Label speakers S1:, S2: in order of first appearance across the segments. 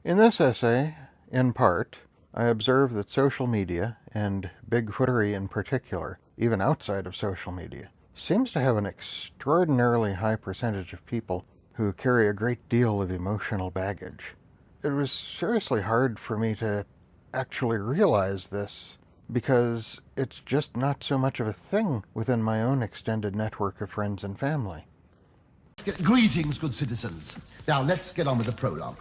S1: In this essay, in part, I observe that social media, and Bigfootery in particular, even outside of social media, seems to have an extraordinarily high percentage of people who carry a great deal of emotional baggage. It was seriously hard for me to actually realize this because it's just not so much of a thing within my own extended network of friends and family.
S2: Greetings, good citizens. Now let's get on with the prologue.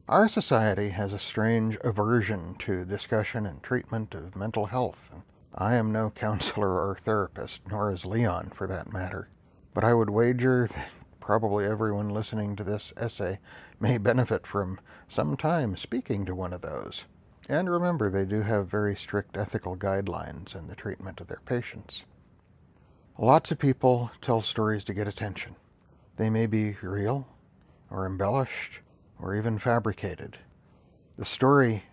S1: Our society has a strange aversion to discussion and treatment of mental health. I am no counselor or therapist, nor is Leon for that matter, but I would wager that probably everyone listening to this essay may benefit from some time speaking to one of those. And remember, they do have very strict ethical guidelines in the treatment of their patients. Lots of people tell stories to get attention. They may be real, or embellished, or even fabricated. The story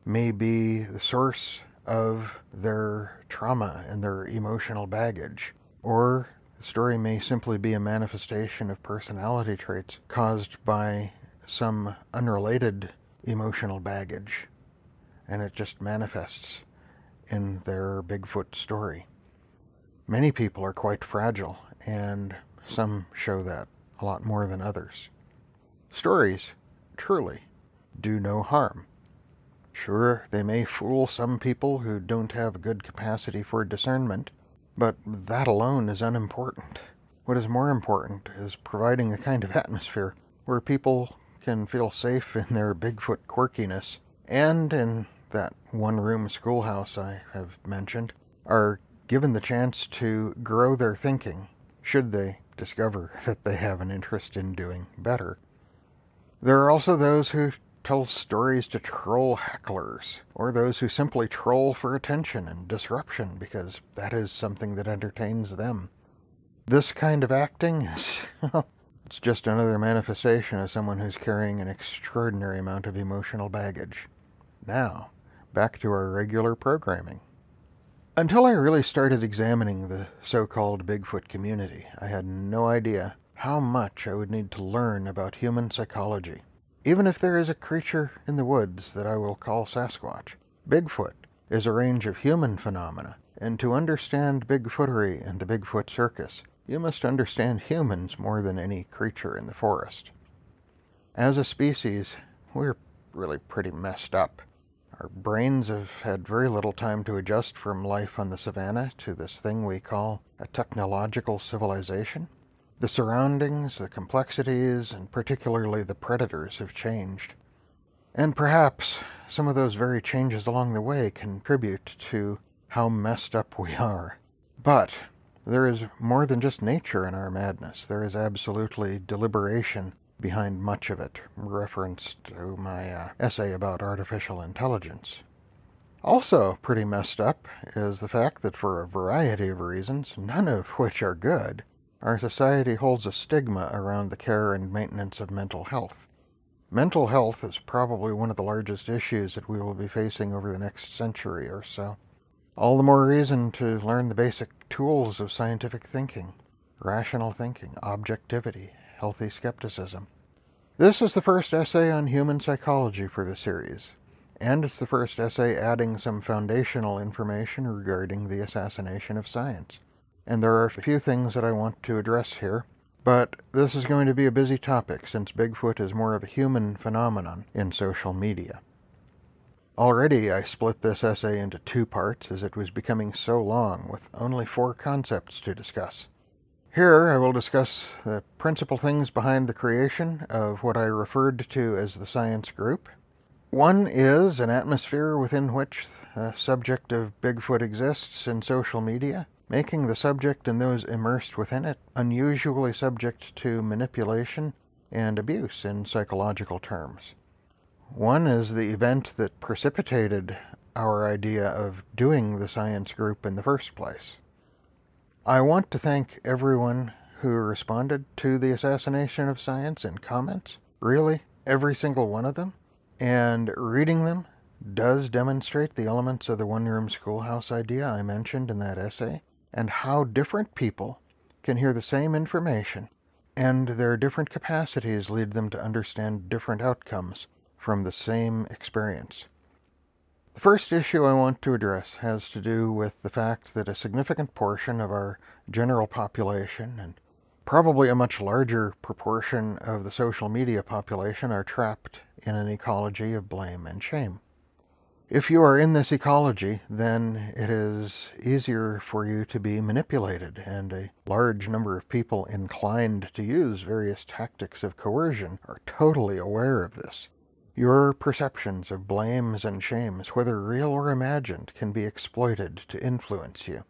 S1: may be the source of their trauma and their emotional baggage, or the story may simply be a manifestation of personality traits caused by some unrelated emotional baggage, and it just manifests in their Bigfoot story. Many people are quite fragile, and some show that a lot more than others. Stories, truly, do no harm. Sure, they may fool some people who don't have a good capacity for discernment, but that alone is unimportant. What is more important is providing the kind of atmosphere where people can feel safe in their Bigfoot quirkiness, and in that one-room schoolhouse I have mentioned, are given the chance to grow their thinking, should they discover that they have an interest in doing better. There are also those who tell stories to troll hecklers, or those who simply troll for attention and disruption because that is something that entertains them. This kind of acting is, well, it's just another manifestation of someone who's carrying an extraordinary amount of emotional baggage. Now, back to our regular programming. Until I really started examining the so-called Bigfoot community, I had no idea how much I would need to learn about human psychology. Even if there is a creature in the woods that I will call Sasquatch, Bigfoot is a range of human phenomena, and to understand Bigfootery and the Bigfoot circus, you must understand humans more than any creature in the forest. As a species, we're really pretty messed up. Our brains have had very little time to adjust from life on the savannah to this thing we call a technological civilization. The surroundings, the complexities, and particularly the predators have changed. And perhaps some of those very changes along the way contribute to how messed up we are. But there is more than just nature in our madness. There is absolutely deliberation behind much of it, reference to my essay about artificial intelligence. Also pretty messed up is the fact that for a variety of reasons, none of which are good, our society holds a stigma around the care and maintenance of mental health. Mental health is probably one of the largest issues that we will be facing over the next century or so. All the more reason to learn the basic tools of scientific thinking, rational thinking, objectivity, healthy skepticism. This is the first essay on human psychology for the series, and it's the first essay adding some foundational information regarding the assassination of science. And there are a few things that I want to address here, but this is going to be a busy topic since Bigfoot is more of a human phenomenon in social media. Already I split this essay into 2 parts as it was becoming so long with only 4 concepts to discuss. Here I will discuss the principal things behind the creation of what I referred to as the science group. One is an atmosphere within which the subject of Bigfoot exists in social media, making the subject and those immersed within it unusually subject to manipulation and abuse in psychological terms. One is the event that precipitated our idea of doing the science group in the first place. I want to thank everyone who responded to the assassination of science in comments, really every single one of them, and reading them does demonstrate the elements of the one-room schoolhouse idea I mentioned in that essay, and how different people can hear the same information and their different capacities lead them to understand different outcomes from the same experience. The first issue I want to address has to do with the fact that a significant portion of our general population, and probably a much larger proportion of the social media population, are trapped in an ecology of blame and shame. If you are in this ecology, then it is easier for you to be manipulated, and a large number of people inclined to use various tactics of coercion are totally aware of this. Your perceptions of blames and shames, whether real or imagined, can be exploited to influence you.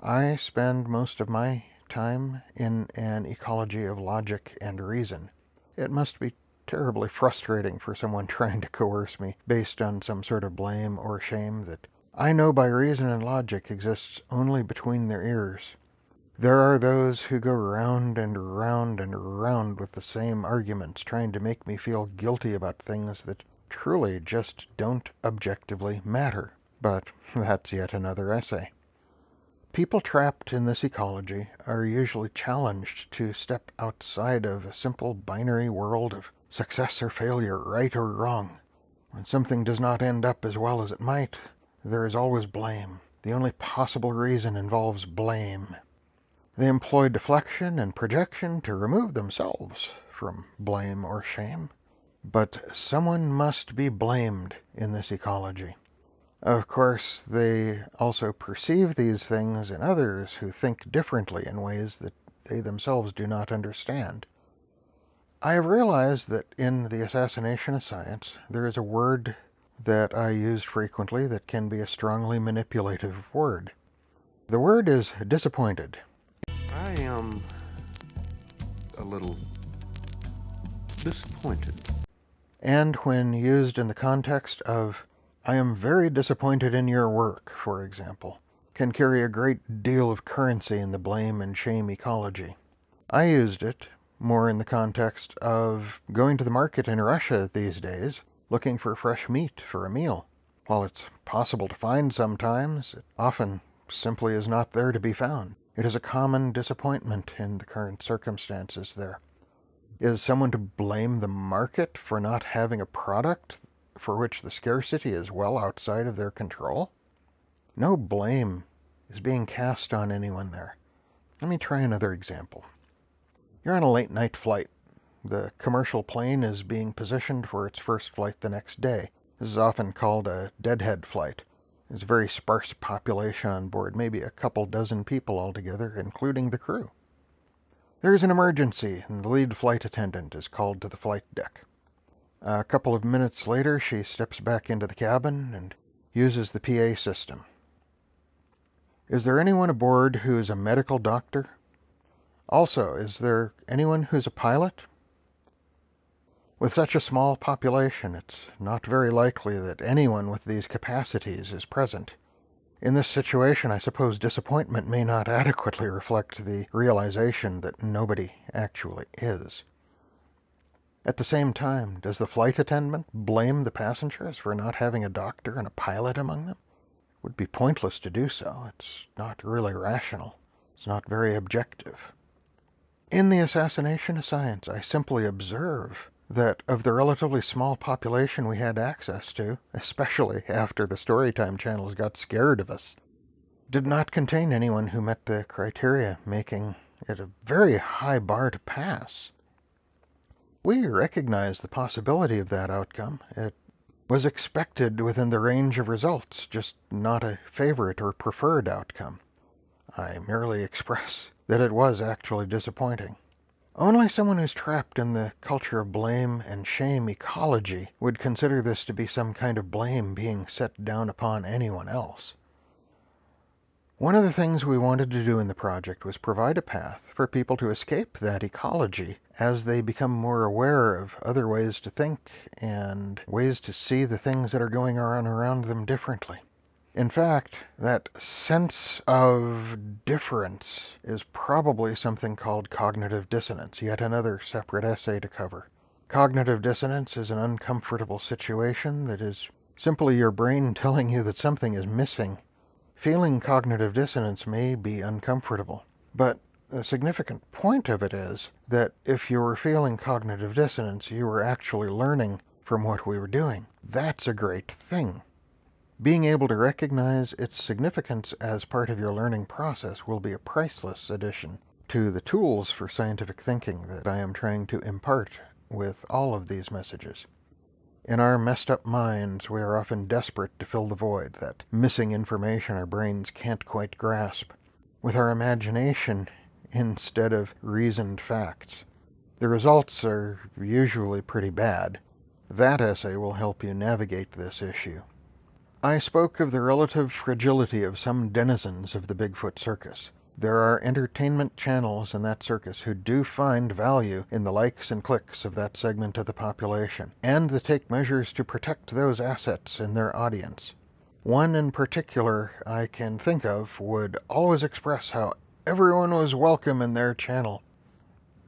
S1: I spend most of my time in an ecology of logic and reason. It must be terribly frustrating for someone trying to coerce me based on some sort of blame or shame that I know by reason and logic exists only between their ears. There are those who go round and round and round with the same arguments, trying to make me feel guilty about things that truly just don't objectively matter. But that's yet another essay. People trapped in this ecology are usually challenged to step outside of a simple binary world of success or failure, right or wrong. When something does not end up as well as it might, there is always blame. The only possible reason involves blame. They employ deflection and projection to remove themselves from blame or shame. But someone must be blamed in this ecology. Of course, they also perceive these things in others who think differently in ways that they themselves do not understand. I have realized that in the assassination of science, there is a word that I use frequently that can be a strongly manipulative word. The word is disappointed.
S3: I am a little disappointed.
S1: And when used in the context of, I am very disappointed in your work, for example, can carry a great deal of currency in the blame and shame ecology. I used it more in the context of going to the market in Russia these days, looking for fresh meat for a meal. While it's possible to find sometimes, it often simply is not there to be found. It is a common disappointment in the current circumstances there. Is someone to blame the market for not having a product for which the scarcity is well outside of their control? No blame is being cast on anyone there. Let me try another example. You're on a late night flight. The commercial plane is being positioned for its first flight the next day. This is often called a deadhead flight. There's a very sparse population on board, maybe a couple dozen people altogether, including the crew. There's an emergency, and the lead flight attendant is called to the flight deck. A couple of minutes later, she steps back into the cabin and uses the PA system. Is there anyone aboard who is a medical doctor? Also, is there anyone who's a pilot? With such a small population, it's not very likely that anyone with these capacities is present. In this situation, I suppose disappointment may not adequately reflect the realization that nobody actually is. At the same time, does the flight attendant blame the passengers for not having a doctor and a pilot among them? It would be pointless to do so. It's not really rational. It's not very objective. In the assassination of science, I simply observe that of the relatively small population we had access to, especially after the Storytime channels got scared of us, did not contain anyone who met the criteria, making it a very high bar to pass. We recognize the possibility of that outcome. It was expected within the range of results, just not a favorite or preferred outcome. I merely express that it was actually disappointing. Only someone who's trapped in the culture of blame and shame ecology would consider this to be some kind of blame being set down upon anyone else. One of the things we wanted to do in the project was provide a path for people to escape that ecology as they become more aware of other ways to think and ways to see the things that are going on around them differently. In fact, that sense of difference is probably something called cognitive dissonance, yet another separate essay to cover. Cognitive dissonance is an uncomfortable situation that is simply your brain telling you that something is missing. Feeling cognitive dissonance may be uncomfortable, but the significant point of it is that if you were feeling cognitive dissonance, you were actually learning from what we were doing. That's a great thing. Being able to recognize its significance as part of your learning process will be a priceless addition to the tools for scientific thinking that I am trying to impart with all of these messages. In our messed up minds, we are often desperate to fill the void, that missing information our brains can't quite grasp, with our imagination instead of reasoned facts. The results are usually pretty bad. That essay will help you navigate this issue. I spoke of the relative fragility of some denizens of the Bigfoot circus. There are entertainment channels in that circus who do find value in the likes and clicks of that segment of the population, and they take measures to protect those assets in their audience. One in particular I can think of would always express how everyone was welcome in their channel.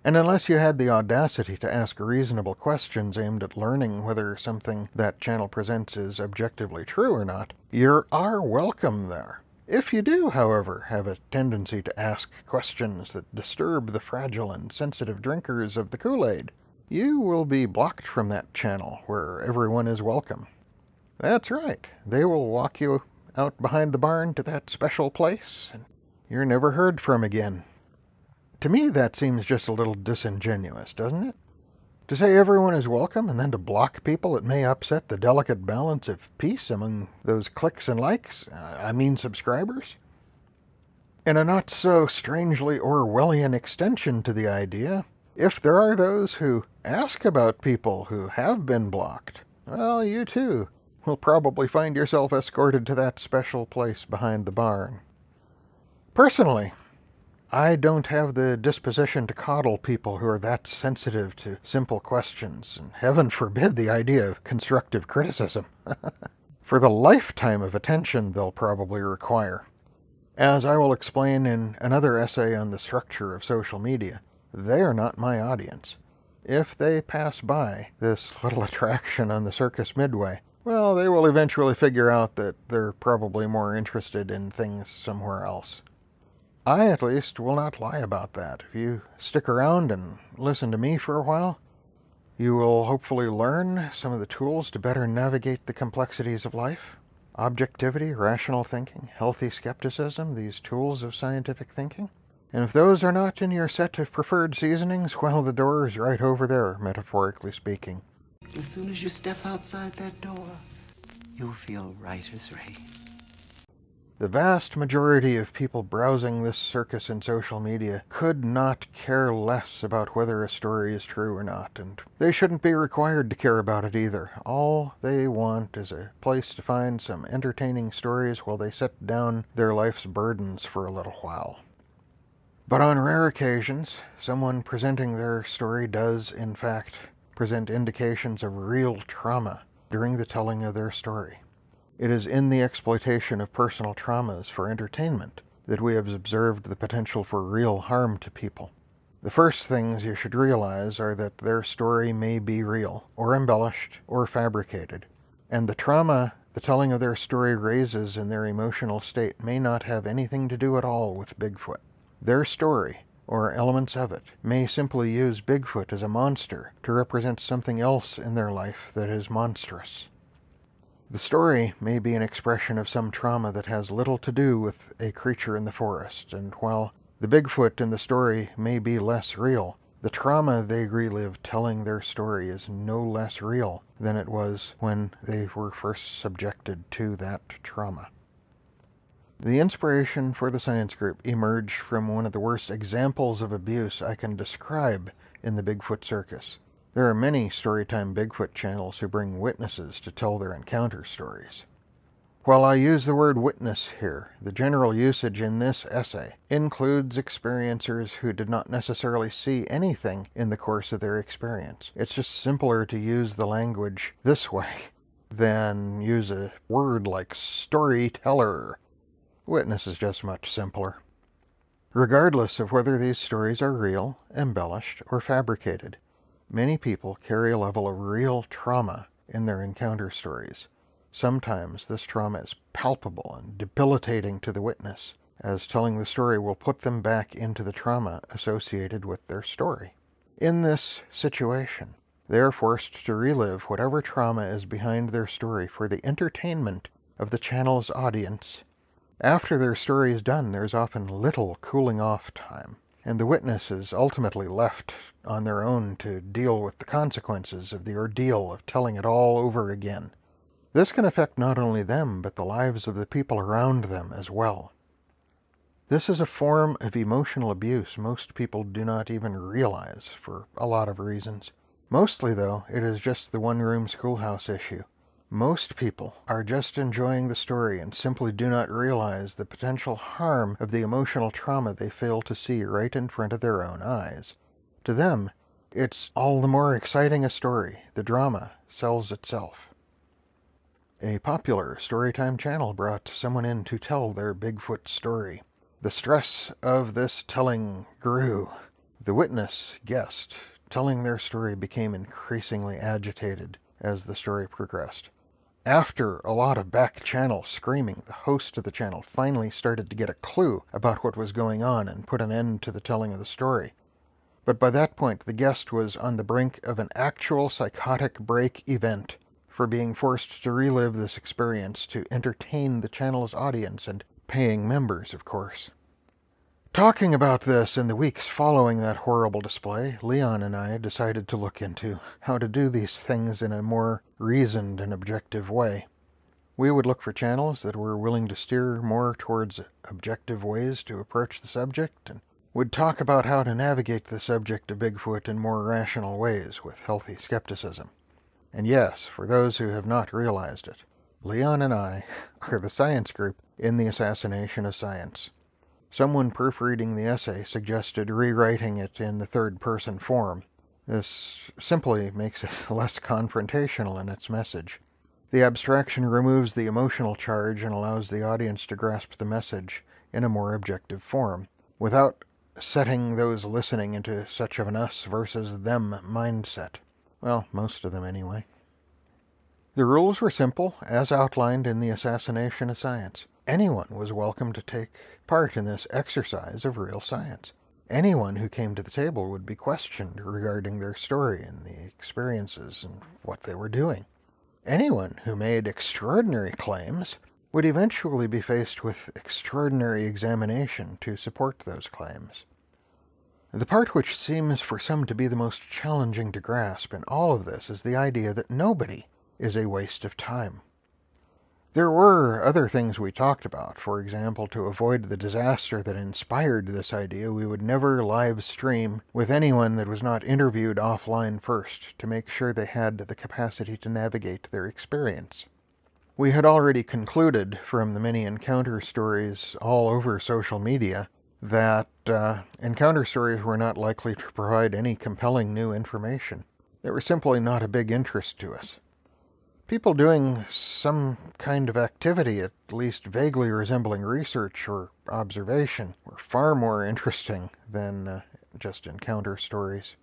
S1: And unless you had the audacity to ask reasonable questions aimed at learning whether something that channel presents is objectively true or not, you are welcome there. If you do, however, have a tendency to ask questions that disturb the fragile and sensitive drinkers of the Kool-Aid, you will be blocked from that channel where everyone is welcome. That's right, they will walk you out behind the barn to that special place, and you're never heard from again. To me, that seems just a little disingenuous, doesn't it? To say everyone is welcome and then to block people that may upset the delicate balance of peace among those clicks and likes, subscribers? In a not so strangely Orwellian extension to the idea, if there are those who ask about people who have been blocked, well, you too will probably find yourself escorted to that special place behind the barn. Personally, I don't have the disposition to coddle people who are that sensitive to simple questions, and heaven forbid the idea of constructive criticism, for the lifetime of attention they'll probably require. As I will explain in another essay on the structure of social media, they are not my audience. If they pass by this little attraction on the circus midway, well, they will eventually figure out that they're probably more interested in things somewhere else. I, at least, will not lie about that. If you stick around and listen to me for a while, you will hopefully learn some of the tools to better navigate the complexities of life. Objectivity, rational thinking, healthy skepticism, these tools of scientific thinking. And if those are not in your set of preferred seasonings, well, the door is right over there, metaphorically speaking.
S4: As soon as you step outside that door, you'll feel right as rain.
S1: The vast majority of people browsing this circus in social media could not care less about whether a story is true or not, and they shouldn't be required to care about it either. All they want is a place to find some entertaining stories while they set down their life's burdens for a little while. But on rare occasions, someone presenting their story does, in fact, present indications of real trauma during the telling of their story. It is in the exploitation of personal traumas for entertainment that we have observed the potential for real harm to people. The first things you should realize are that their story may be real, or embellished, or fabricated, and the trauma the telling of their story raises in their emotional state may not have anything to do at all with Bigfoot. Their story, or elements of it, may simply use Bigfoot as a monster to represent something else in their life that is monstrous. The story may be an expression of some trauma that has little to do with a creature in the forest, and while the Bigfoot in the story may be less real, the trauma they relive telling their story is no less real than it was when they were first subjected to that trauma. The inspiration for the science group emerged from one of the worst examples of abuse I can describe in the Bigfoot circus. There are many Storytime Bigfoot channels who bring witnesses to tell their encounter stories. While I use the word witness here, the general usage in this essay includes experiencers who did not necessarily see anything in the course of their experience. It's just simpler to use the language this way than use a word like storyteller. Witness is just much simpler. Regardless of whether these stories are real, embellished, or fabricated, many people carry a level of real trauma in their encounter stories. Sometimes this trauma is palpable and debilitating to the witness, as telling the story will put them back into the trauma associated with their story. In this situation, they are forced to relive whatever trauma is behind their story for the entertainment of the channel's audience. After their story is done, there's often little cooling off time, and the witness is ultimately left on their own to deal with the consequences of the ordeal of telling it all over again. This can affect not only them, but the lives of the people around them as well. This is a form of emotional abuse most people do not even realize for a lot of reasons. Mostly, though, it is just the one-room schoolhouse issue. Most people are just enjoying the story and simply do not realize the potential harm of the emotional trauma they fail to see right in front of their own eyes. To them, it's all the more exciting a story. The drama sells itself. A popular storytime channel brought someone in to tell their Bigfoot story. The stress of this telling grew. The witness guest telling their story became increasingly agitated as the story progressed. After a lot of back-channel screaming, the host of the channel finally started to get a clue about what was going on and put an end to the telling of the story. But by that point, the guest was on the brink of an actual psychotic break event for being forced to relive this experience to entertain the channel's audience and paying members, of course. Talking about this in the weeks following that horrible display, Leon and I decided to look into how to do these things in a more reasoned and objective way. We would look for channels that were willing to steer more towards objective ways to approach the subject, and would talk about how to navigate the subject of Bigfoot in more rational ways with healthy skepticism. And yes, for those who have not realized it, Leon and I are the science group in the assassination of science. Someone proofreading the essay suggested rewriting it in the third-person form. This simply makes it less confrontational in its message. The abstraction removes the emotional charge and allows the audience to grasp the message in a more objective form, without setting those listening into such of an us versus them mindset. Well, most of them anyway. The rules were simple, as outlined in the Assassination of Science. Anyone was welcome to take part in this exercise of real science. Anyone who came to the table would be questioned regarding their story and the experiences and what they were doing. Anyone who made extraordinary claims would eventually be faced with extraordinary examination to support those claims. The part which seems for some to be the most challenging to grasp in all of this is the idea that nobody is a waste of time. There were other things we talked about. For example, to avoid the disaster that inspired this idea, we would never live stream with anyone that was not interviewed offline first to make sure they had the capacity to navigate their experience. We had already concluded from the many encounter stories all over social media that encounter stories were not likely to provide any compelling new information. They were simply not a big interest to us. People doing some kind of activity, at least vaguely resembling research or observation, were far more interesting than just encounter stories.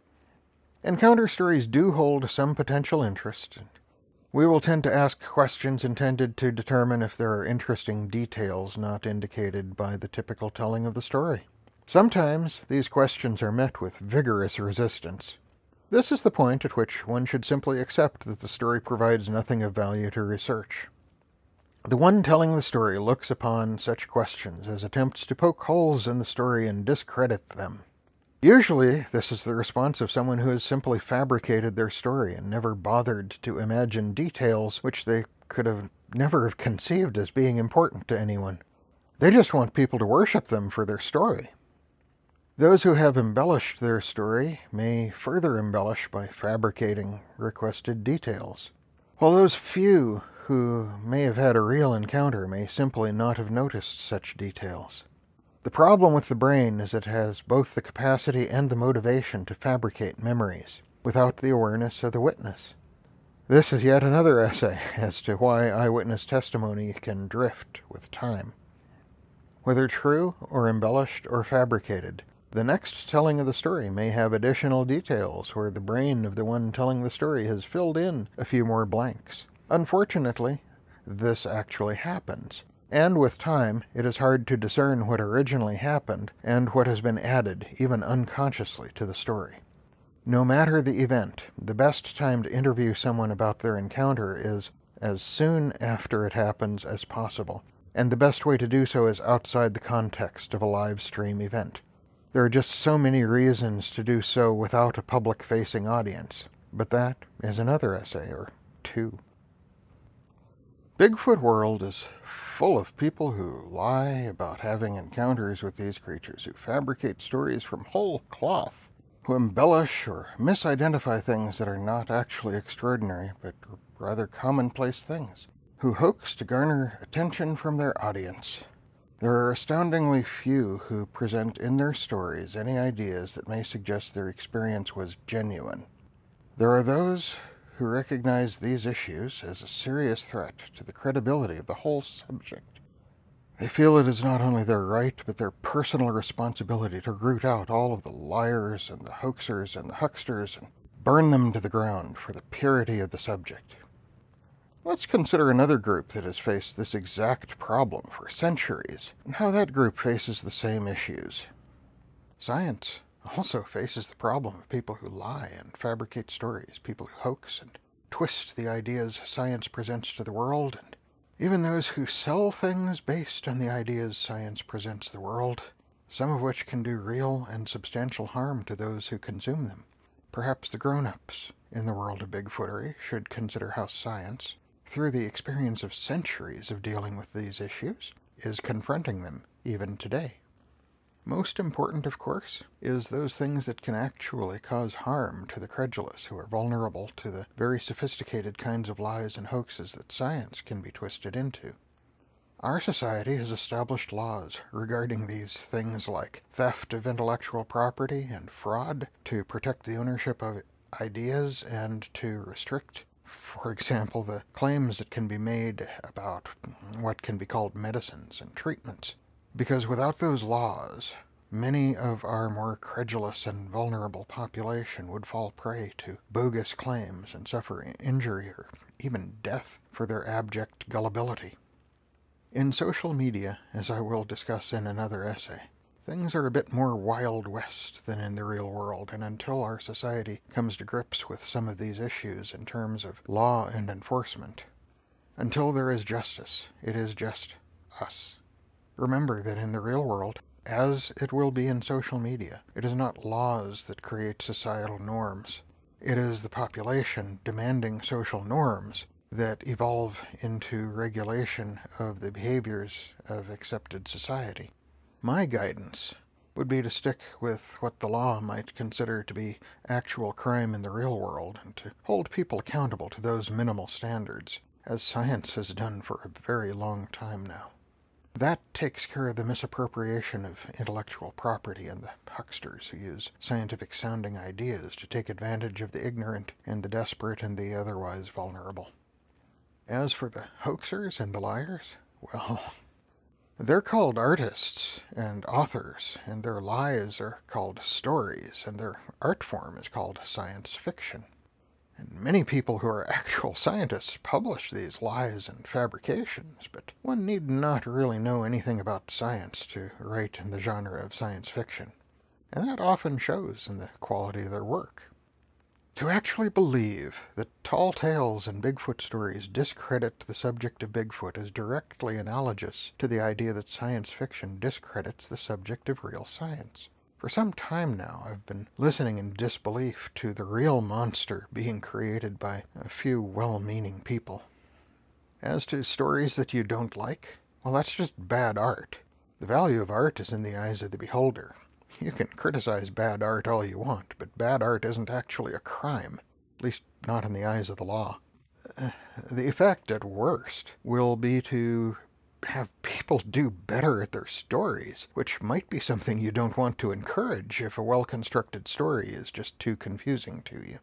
S1: Encounter stories do hold some potential interest. We will tend to ask questions intended to determine if there are interesting details not indicated by the typical telling of the story. Sometimes these questions are met with vigorous resistance. This is the point at which one should simply accept that the story provides nothing of value to research. The one telling the story looks upon such questions as attempts to poke holes in the story and discredit them. Usually, this is the response of someone who has simply fabricated their story and never bothered to imagine details which they could have never have conceived as being important to anyone. They just want people to worship them for their story. Those who have embellished their story may further embellish by fabricating requested details, while those few who may have had a real encounter may simply not have noticed such details. The problem with the brain is it has both the capacity and the motivation to fabricate memories without the awareness of the witness. This is yet another essay as to why eyewitness testimony can drift with time. Whether true or embellished or fabricated, the next telling of the story may have additional details where the brain of the one telling the story has filled in a few more blanks. Unfortunately, this actually happens. And with time, it is hard to discern what originally happened and what has been added, even unconsciously, to the story. No matter the event, the best time to interview someone about their encounter is as soon after it happens as possible, and the best way to do so is outside the context of a live stream event. There are just so many reasons to do so without a public-facing audience, but that is another essay or two. Bigfoot world is full of people who lie about having encounters with these creatures, who fabricate stories from whole cloth, who embellish or misidentify things that are not actually extraordinary, but rather commonplace things, who hoax to garner attention from their audience. There are astoundingly few who present in their stories any ideas that may suggest their experience was genuine. There are those who recognize these issues as a serious threat to the credibility of the whole subject. They feel it is not only their right, but their personal responsibility to root out all of the liars and the hoaxers and the hucksters and burn them to the ground for the purity of the subject. Let's consider another group that has faced this exact problem for centuries, and how that group faces the same issues. Science also faces the problem of people who lie and fabricate stories, people who hoax and twist the ideas science presents to the world, and even those who sell things based on the ideas science presents the world, some of which can do real and substantial harm to those who consume them. Perhaps the grown-ups in the world of Bigfootery should consider how science, through the experience of centuries of dealing with these issues, is confronting them even today. Most important, of course, is those things that can actually cause harm to the credulous who are vulnerable to the very sophisticated kinds of lies and hoaxes that science can be twisted into. Our society has established laws regarding these things like theft of intellectual property and fraud to protect the ownership of ideas and to restrict, for example, the claims that can be made about what can be called medicines and treatments. Because without those laws, many of our more credulous and vulnerable population would fall prey to bogus claims and suffer injury or even death for their abject gullibility. In social media, as I will discuss in another essay, things are a bit more Wild West than in the real world, and until our society comes to grips with some of these issues in terms of law and enforcement, until there is justice, it is just us. Remember that in the real world, as it will be in social media, it is not laws that create societal norms. It is the population demanding social norms that evolve into regulation of the behaviors of accepted society. My guidance would be to stick with what the law might consider to be actual crime in the real world, and to hold people accountable to those minimal standards, as science has done for a very long time now. That takes care of the misappropriation of intellectual property and the hucksters who use scientific-sounding ideas to take advantage of the ignorant and the desperate and the otherwise vulnerable. As for the hoaxers and the liars, well, they're called artists and authors, and their lies are called stories, and their art form is called science fiction. And many people who are actual scientists publish these lies and fabrications, but one need not really know anything about science to write in the genre of science fiction, and that often shows in the quality of their work. To actually believe that tall tales and Bigfoot stories discredit the subject of Bigfoot is directly analogous to the idea that science fiction discredits the subject of real science. For some time now, I've been listening in disbelief to the real monster being created by a few well-meaning people. As to stories that you don't like, well, that's just bad art. The value of art is in the eyes of the beholder. You can criticize bad art all you want, but bad art isn't actually a crime, at least not in the eyes of the law. The effect, at worst, will be to have people do better at their stories, which might be something you don't want to encourage if a well-constructed story is just too confusing to you.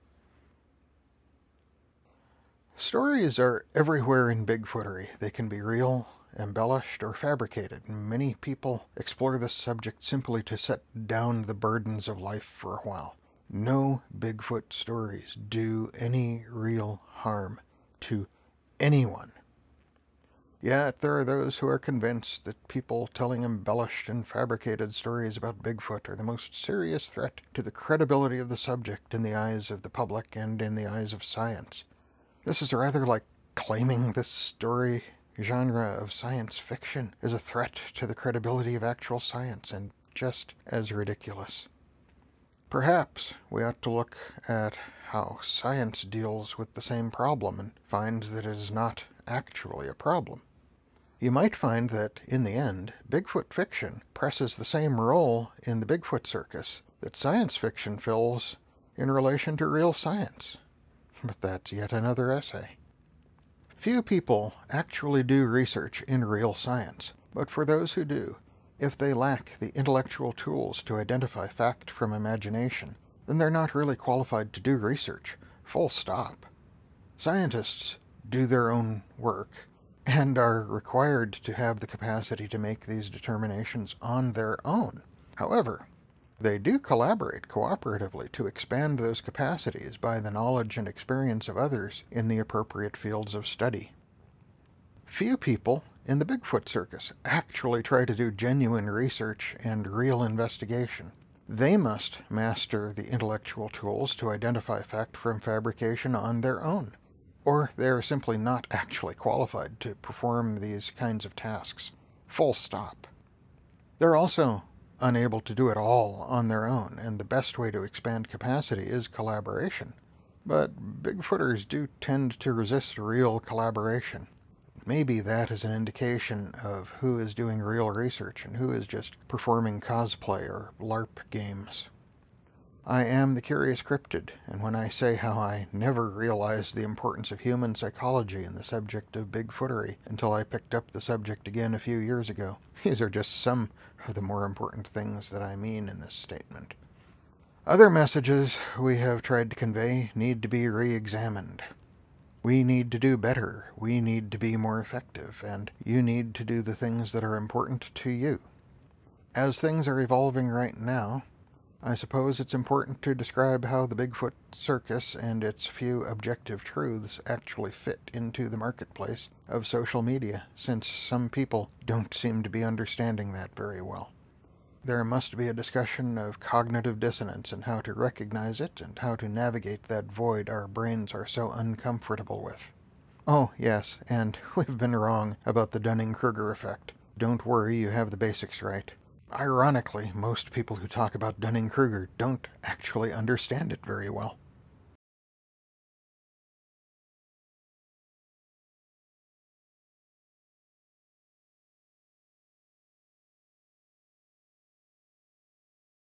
S1: Stories are everywhere in Bigfootery. They can be real, embellished, or fabricated. Many people explore this subject simply to set down the burdens of life for a while. No Bigfoot stories do any real harm to anyone. Yet there are those who are convinced that people telling embellished and fabricated stories about Bigfoot are the most serious threat to the credibility of the subject in the eyes of the public and in the eyes of science. This is rather like claiming this story genre of science fiction is a threat to the credibility of actual science, and just as ridiculous. Perhaps we ought to look at how science deals with the same problem and finds that it is not actually a problem. You might find that, in the end, Bigfoot fiction presses the same role in the Bigfoot circus that science fiction fills in relation to real science. But that's yet another essay. Few people actually do research in real science, but for those who do, if they lack the intellectual tools to identify fact from imagination, then they're not really qualified to do research, full stop. Scientists do their own work and are required to have the capacity to make these determinations on their own. However, they do collaborate cooperatively to expand those capacities by the knowledge and experience of others in the appropriate fields of study. Few people in the Bigfoot circus actually try to do genuine research and real investigation. They must master the intellectual tools to identify fact from fabrication on their own, or they are simply not actually qualified to perform these kinds of tasks. Full stop. They're also unable to do it all on their own, and the best way to expand capacity is collaboration. But Bigfooters do tend to resist real collaboration. Maybe that is an indication of who is doing real research and who is just performing cosplay or LARP games. I am the Curious Cryptid, and when I say how I never realized the importance of human psychology in the subject of Bigfootery until I picked up the subject again a few years ago, these are just some of the more important things that I mean in this statement. Other messages we have tried to convey need to be re-examined. We need to do better, we need to be more effective, and you need to do the things that are important to you. As things are evolving right now, I suppose it's important to describe how the Bigfoot circus and its few objective truths actually fit into the marketplace of social media, since some people don't seem to be understanding that very well. There must be a discussion of cognitive dissonance and how to recognize it and how to navigate that void our brains are so uncomfortable with. Oh, yes, and we've been wrong about the Dunning-Kruger effect. Don't worry, you have the basics right. Ironically, most people who talk about Dunning-Kruger don't actually understand it very well.